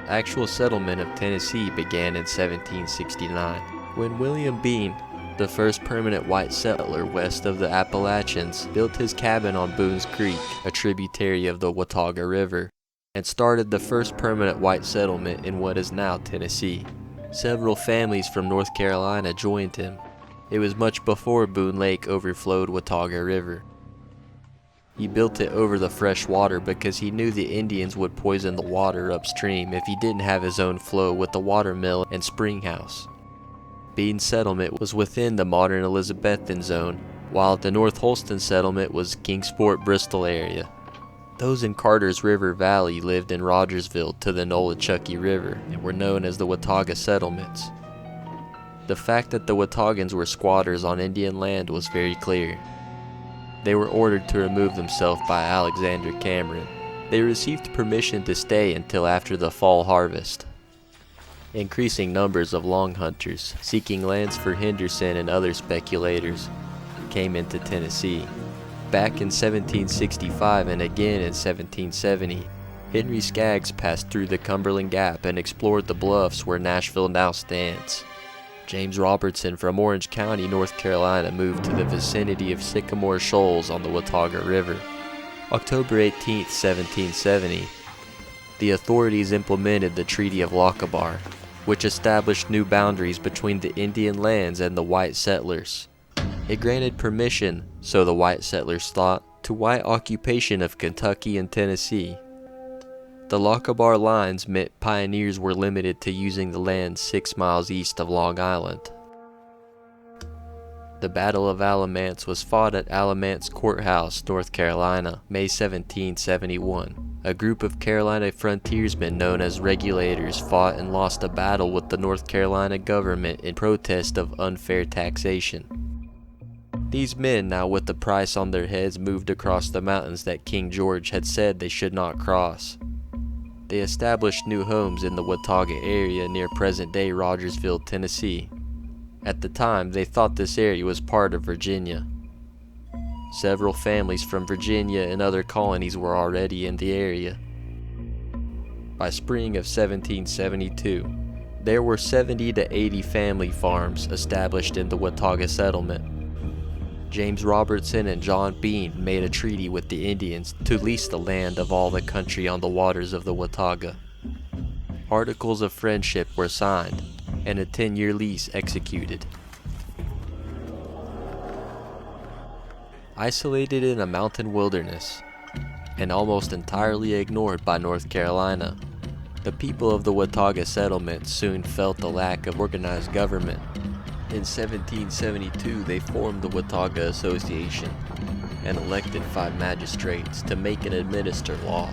Actual settlement of Tennessee began in 1769, when William Bean, the first permanent white settler west of the Appalachians, built his cabin on Boones Creek, a tributary of the Watauga River, and started the first permanent white settlement in what is now Tennessee. Several families from North Carolina joined him. It was much before Boone Lake overflowed Watauga River. He built it over the fresh water because he knew the Indians would poison the water upstream if he didn't have his own flow with the watermill and spring house. Bean's settlement was within the modern Elizabethan zone, while the North Holston settlement was Kingsport, Bristol area. Those in Carter's River Valley lived in Rogersville to the Nolichucky River and were known as the Watauga settlements. The fact that the Wataugans were squatters on Indian land was very clear. They were ordered to remove themselves by Alexander Cameron. They received permission to stay until after the fall harvest. Increasing numbers of long hunters, seeking lands for Henderson and other speculators, came into Tennessee. Back in 1765 and again in 1770, Henry Skaggs passed through the Cumberland Gap and explored the bluffs where Nashville now stands. James Robertson from Orange County, North Carolina moved to the vicinity of Sycamore Shoals on the Watauga River. October 18, 1770, the authorities implemented the Treaty of Lochaber, which established new boundaries between the Indian lands and the white settlers. It granted permission, so the white settlers thought, to white occupation of Kentucky and Tennessee. The Lochaber lines meant pioneers were limited to using the land 6 miles east of Long Island. The Battle of Alamance was fought at Alamance Courthouse, North Carolina, May 1771. A group of Carolina frontiersmen known as Regulators fought and lost a battle with the North Carolina government in protest of unfair taxation. These men, now with the price on their heads, moved across the mountains that King George had said they should not cross. They established new homes in the Watauga area near present-day Rogersville, Tennessee. At the time, they thought this area was part of Virginia. Several families from Virginia and other colonies were already in the area. By spring of 1772, there were 70 to 80 family farms established in the Watauga settlement. James Robertson and John Bean made a treaty with the Indians to lease the land of all the country on the waters of the Watauga. Articles of friendship were signed, and a 10-year lease executed. Isolated in a mountain wilderness, and almost entirely ignored by North Carolina, the people of the Watauga settlement soon felt the lack of organized government. In 1772, they formed the Watauga Association and elected 5 magistrates to make and administer law.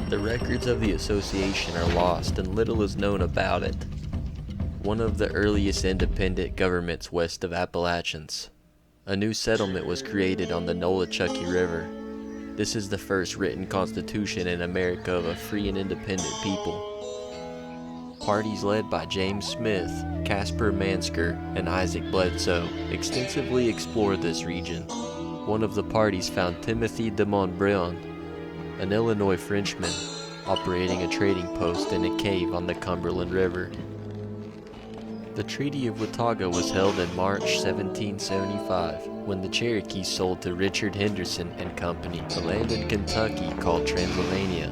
The records of the association are lost and little is known about it. One of the earliest independent governments west of Appalachians. A new settlement was created on the Nolichucky River. This is the first written constitution in America of a free and independent people. Parties led by James Smith, Caspar Mansker, and Isaac Bledsoe extensively explored this region. One of the parties found Timothy de Montbrun, an Illinois Frenchman, operating a trading post in a cave on the Cumberland River. The Treaty of Watauga was held in March 1775, when the Cherokees sold to Richard Henderson and Company the land in Kentucky called Transylvania.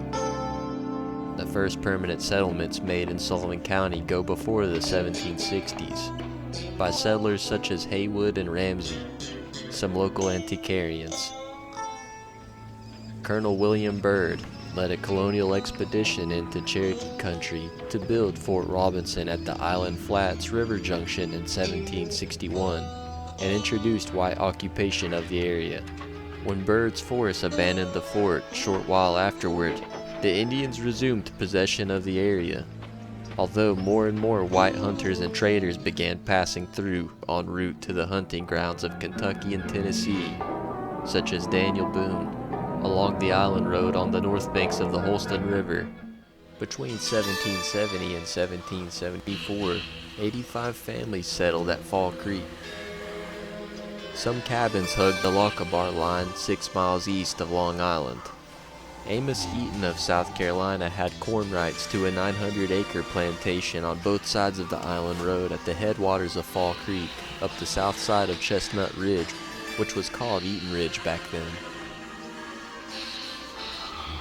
The first permanent settlements made in Sullivan County go before the 1760s, by settlers such as Haywood and Ramsey, some local antiquarians. Colonel William Byrd led a colonial expedition into Cherokee country to build Fort Robinson at the Island Flats River Junction in 1761, and introduced white occupation of the area. When Byrd's force abandoned the fort a short while afterward, the Indians resumed possession of the area, although more and more white hunters and traders began passing through en route to the hunting grounds of Kentucky and Tennessee, such as Daniel Boone, along the Island Road on the north banks of the Holston River. Between 1770 and 1774, 85 families settled at Fall Creek. Some cabins hugged the Lochaber line 6 miles east of Long Island. Amos Eaton of South Carolina had corn rights to a 900-acre plantation on both sides of the Island Road at the headwaters of Fall Creek, up the south side of Chestnut Ridge, which was called Eaton Ridge back then.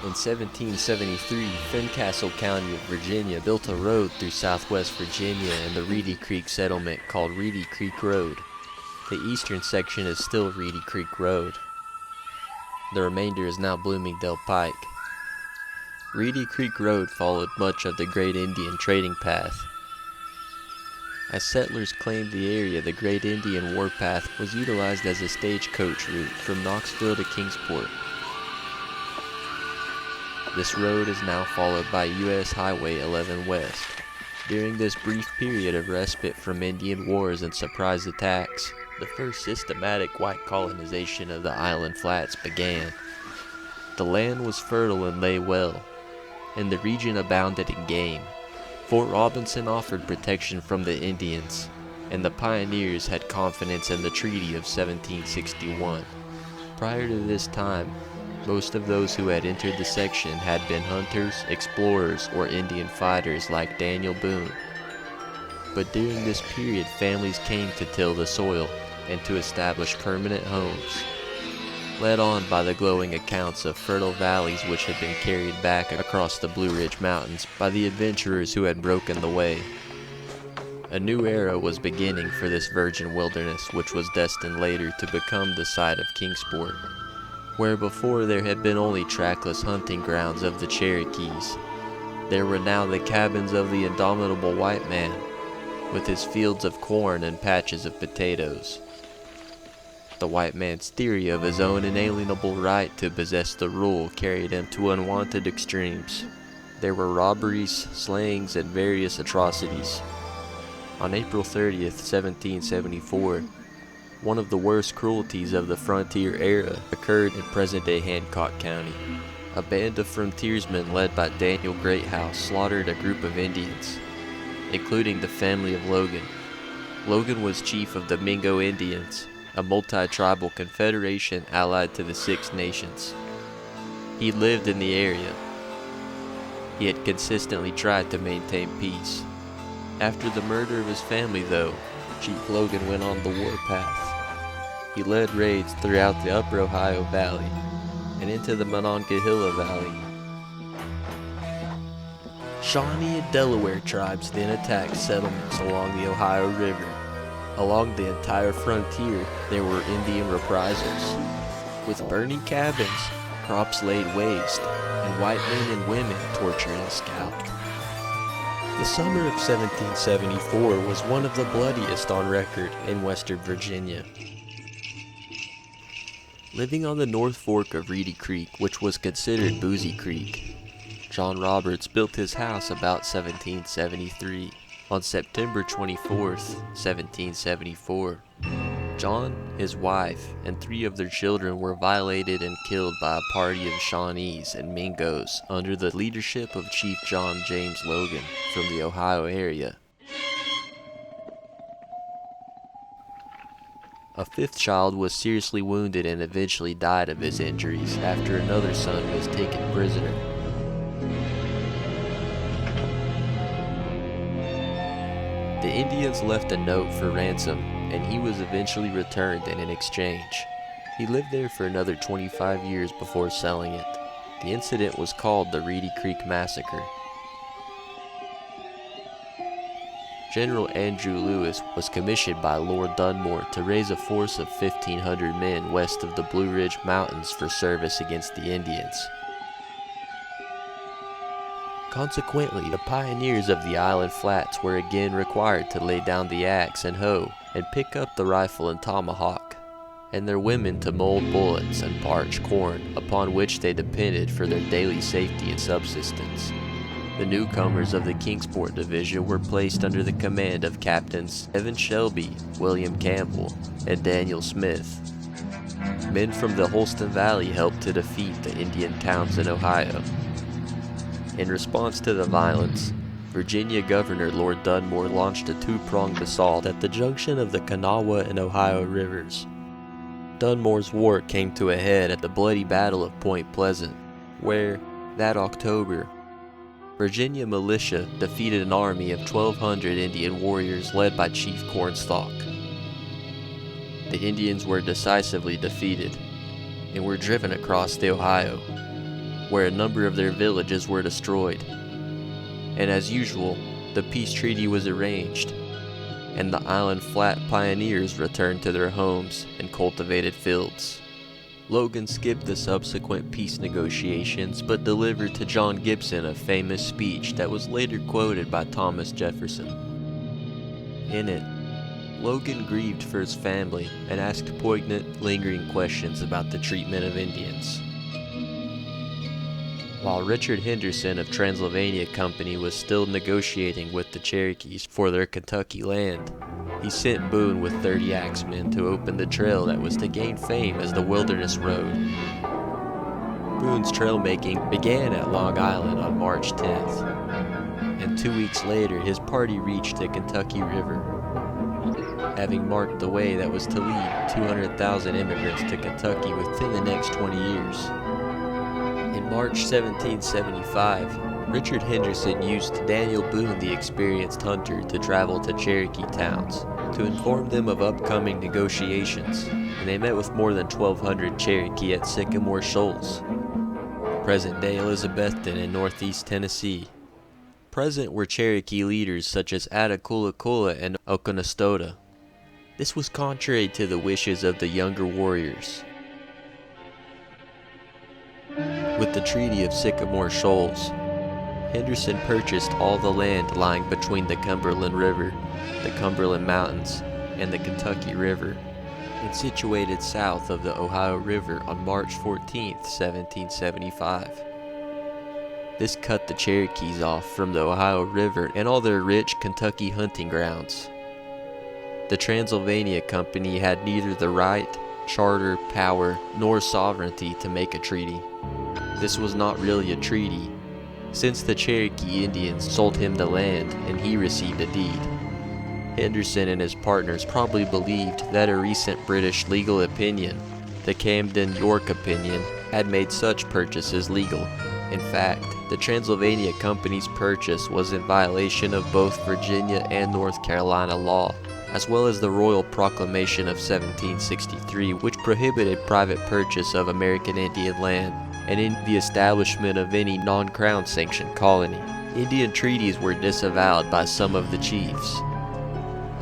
In 1773, Fincastle County of Virginia built a road through southwest Virginia and the Reedy Creek settlement called Reedy Creek Road. The eastern section is still Reedy Creek Road. The remainder is now Bloomingdale Pike. Reedy Creek Road followed much of the Great Indian trading path. As settlers claimed the area, the Great Indian Warpath was utilized as a stagecoach route from Knoxville to Kingsport. This road is now followed by U.S. Highway 11 West. During this brief period of respite from Indian wars and surprise attacks, the first systematic white colonization of the island flats began. The land was fertile and lay well, and the region abounded in game. Fort Robinson offered protection from the Indians, and the pioneers had confidence in the Treaty of 1761. Prior to this time, most of those who had entered the section had been hunters, explorers, or Indian fighters like Daniel Boone. But during this period, families came to till the soil and to establish permanent homes, led on by the glowing accounts of fertile valleys which had been carried back across the Blue Ridge Mountains by the adventurers who had broken the way. A new era was beginning for this virgin wilderness, which was destined later to become the site of Kingsport, where before there had been only trackless hunting grounds of the Cherokees. There were now the cabins of the indomitable white man, with his fields of corn and patches of potatoes. The white man's theory of his own inalienable right to possess the rule carried him to unwanted extremes. There were robberies, slayings, and various atrocities. On April 30th, 1774, one of the worst cruelties of the frontier era occurred in present-day Hancock County. A band of frontiersmen led by Daniel Greathouse slaughtered a group of Indians, including the family of Logan. Logan was chief of the Mingo Indians, a multi-tribal confederation allied to the Six Nations. He lived in the area. He had consistently tried to maintain peace. After the murder of his family, though, Chief Logan went on the warpath. He led raids throughout the Upper Ohio Valley and into the Monongahela Valley. Shawnee and Delaware tribes then attacked settlements along the Ohio River. Along the entire frontier, there were Indian reprisals, with burning cabins, crops laid waste, and white men and women tortured and scalped. The summer of 1774 was one of the bloodiest on record in western Virginia. Living on the North Fork of Reedy Creek, which was considered Boozy Creek, John Roberts built his house about 1773. On September 24th, 1774, John, his wife, and 3 of their children were violated and killed by a party of Shawnees and Mingos under the leadership of Chief John James Logan from the Ohio area. A 5th child was seriously wounded and eventually died of his injuries after another son was taken prisoner. The Indians left a note for ransom, and he was eventually returned in an exchange. He lived there for another 25 years before selling it. The incident was called the Reedy Creek Massacre. General Andrew Lewis was commissioned by Lord Dunmore to raise a force of 1,500 men west of the Blue Ridge Mountains for service against the Indians. Consequently, the pioneers of the island flats were again required to lay down the axe and hoe and pick up the rifle and tomahawk, and their women to mold bullets and parch corn, upon which they depended for their daily safety and subsistence. The newcomers of the Kingsport Division were placed under the command of Captains Evan Shelby, William Campbell, and Daniel Smith. Men from the Holston Valley helped to defeat the Indian towns in Ohio. In response to the violence, Virginia Governor Lord Dunmore launched a 2-pronged assault at the junction of the Kanawha and Ohio rivers. Dunmore's war came to a head at the bloody Battle of Point Pleasant. where, that October, Virginia militia defeated an army of 1,200 Indian warriors led by Chief Cornstalk. The Indians were decisively defeated and were driven across the Ohio, where a number of their villages were destroyed. And as usual, the peace treaty was arranged, and the Island Flat pioneers returned to their homes and cultivated fields. Logan skipped the subsequent peace negotiations, but delivered to John Gibson a famous speech that was later quoted by Thomas Jefferson. In it, Logan grieved for his family and asked poignant, lingering questions about the treatment of Indians. While Richard Henderson of Transylvania Company was still negotiating with the Cherokees for their Kentucky land, he sent Boone with 30 axemen to open the trail that was to gain fame as the Wilderness Road. Boone's trail making began at Long Island on March 10th, and 2 weeks later his party reached the Kentucky River, having marked the way that was to lead 200,000 immigrants to Kentucky within the next 20 years. In March 1775, Richard Henderson used Daniel Boone, the experienced hunter, to travel to Cherokee towns to inform them of upcoming negotiations, and they met with more than 1,200 Cherokee at Sycamore Shoals, present-day Elizabethton in northeast Tennessee. Present were Cherokee leaders such as Attakullakulla and Oconostota. This was contrary to the wishes of the younger warriors. With the Treaty of Sycamore Shoals, Henderson purchased all the land lying between the Cumberland River, the Cumberland Mountains, and the Kentucky River, and situated south of the Ohio River on March 14, 1775. This cut the Cherokees off from the Ohio River and all their rich Kentucky hunting grounds. The Transylvania Company had neither the right, charter, power, nor sovereignty to make a treaty. This was not really a treaty, since the Cherokee Indians sold him the land and he received a deed. Henderson and his partners probably believed that a recent British legal opinion, the Camden York Opinion, had made such purchases legal. In fact, the Transylvania Company's purchase was in violation of both Virginia and North Carolina law, as well as the Royal Proclamation of 1763, which prohibited private purchase of American Indian land and in the establishment of any non-crown sanctioned colony. Indian treaties were disavowed by some of the chiefs.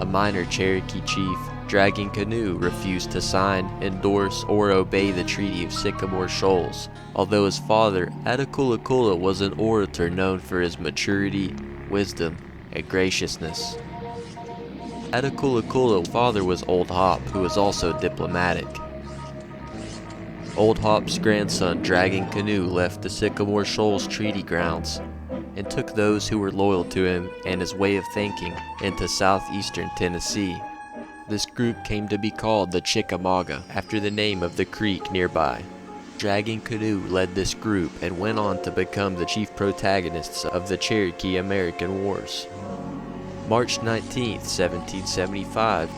A minor Cherokee chief, Dragging Canoe, refused to sign, endorse, or obey the Treaty of Sycamore Shoals, although his father, Attakullakulla, was an orator known for his maturity, wisdom, and graciousness. Attakullakulla's father was Old Hop, who was also diplomatic. Old Hop's grandson, Dragging Canoe, left the Sycamore Shoals treaty grounds and took those who were loyal to him and his way of thinking into southeastern Tennessee. This group came to be called the Chickamauga, after the name of the creek nearby. Dragging Canoe led this group and went on to become the chief protagonists of the Cherokee-American Wars. March 19, 1775,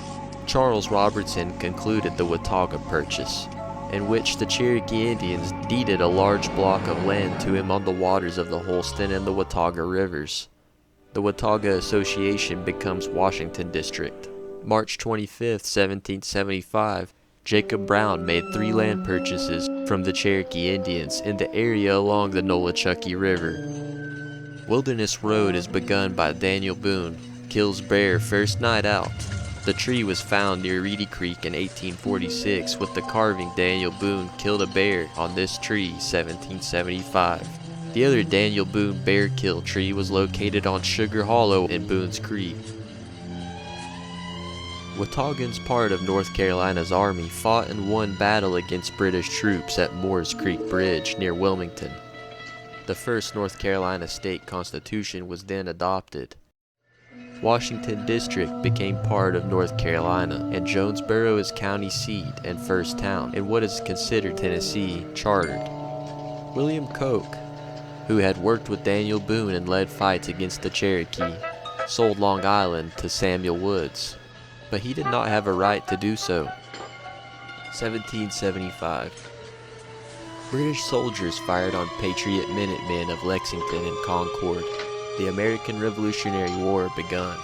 Charles Robertson concluded the Watauga Purchase, in which the Cherokee Indians deeded a large block of land to him on the waters of the Holston and the Watauga rivers. The Watauga Association becomes Washington District. March 25, 1775, Jacob Brown made 3 land purchases from the Cherokee Indians in the area along the Nolichucky River. Wilderness Road is begun by Daniel Boone, kills bear first night out. The tree was found near Reedy Creek in 1846 with the carving Daniel Boone killed a bear on this tree 1775. The other Daniel Boone bear kill tree was located on Sugar Hollow in Boones Creek. Wataugan's part of North Carolina's army fought and won battle against British troops at Moore's Creek Bridge near Wilmington. The first North Carolina state constitution was then adopted. Washington District became part of North Carolina, and Jonesboro is county seat and first town in what is considered Tennessee, chartered. William Coke, who had worked with Daniel Boone and led fights against the Cherokee, sold Long Island to Samuel Woods, but he did not have a right to do so. 1775. British soldiers fired on Patriot Minutemen of Lexington and Concord. The American Revolutionary War begun.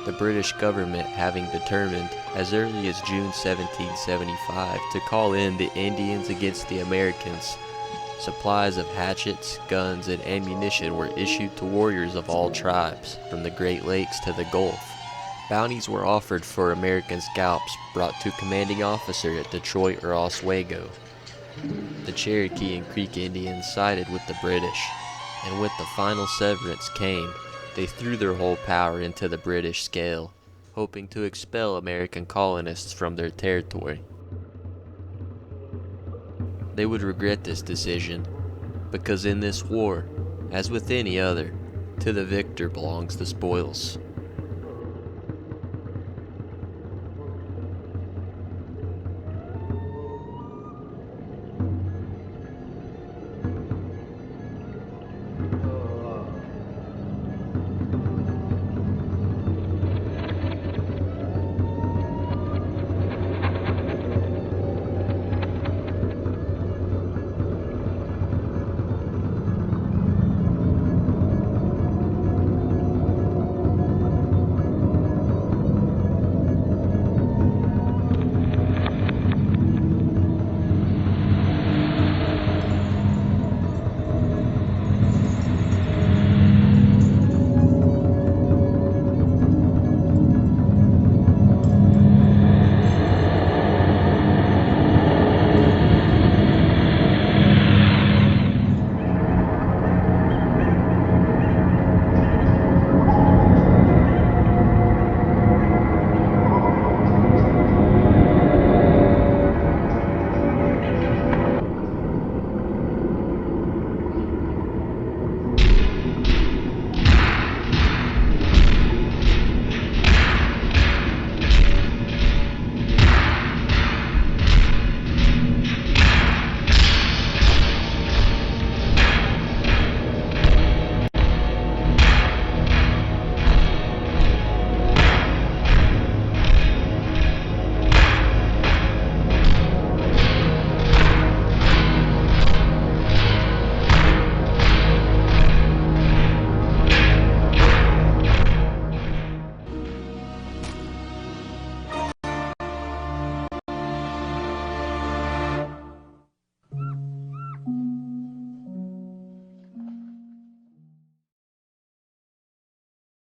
The British government having determined, as early as June 1775, to call in the Indians against the Americans. Supplies of hatchets, guns, and ammunition were issued to warriors of all tribes, from the Great Lakes to the Gulf. Bounties were offered for American scalps brought to commanding officer at Detroit or Oswego. The Cherokee and Creek Indians sided with the British, and with the final severance came, they threw their whole power into the British scale, hoping to expel American colonists from their territory. They would regret this decision, because in this war, as with any other, to the victor belongs the spoils.